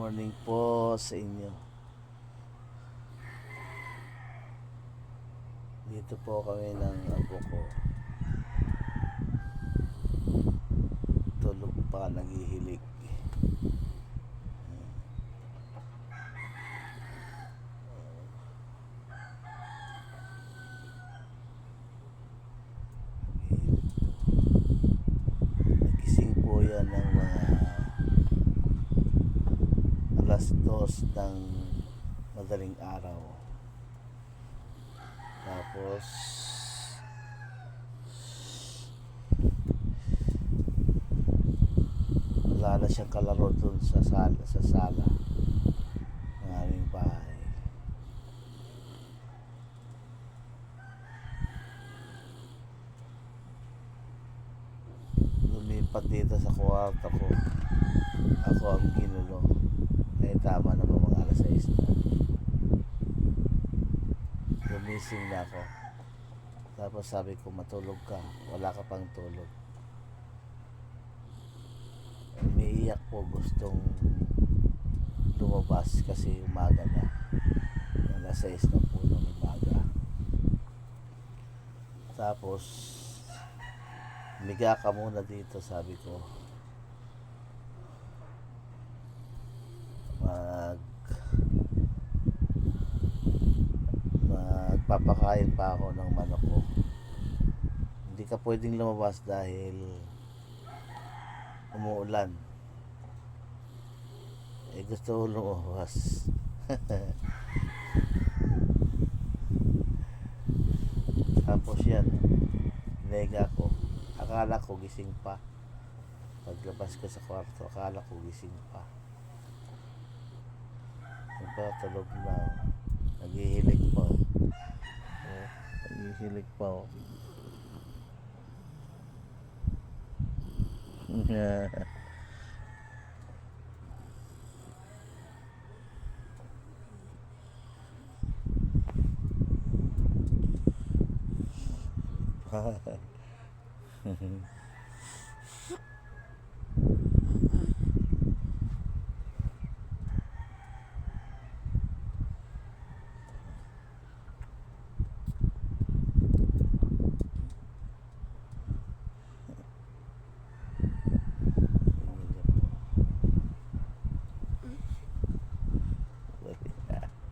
morning po sa inyo. Dito po kami ng apo ko. Tulog pa, naghihilig. Nagising po yan ng mga alas 2 ng madaling araw. Tapos wala na siyang kalaro dun sa sala ng aming bahay. Lumipat dito sa kwarto ko. Ako ang ginulo. Tama na ba mga alas 6 na. Gumising na ako. Tapos sabi ko, matulog ka. Wala ka pang tulog. Umiiyak po, gustong lumabas kasi umaga na. Alas 6 na po ng umaga. Tapos miga ka muna dito, sabi ko. Magpapakain pa ako ng manok ko. Hindi ka pwedeng lumabas dahil umuulan. Gusto ko lumabas. Tapos yan, hinega ko. Akala ko gising pa. Paglabas ko sa kwarto, akala ko gising pa. Tulog na. Naghihilig pa. Naghihilig pa.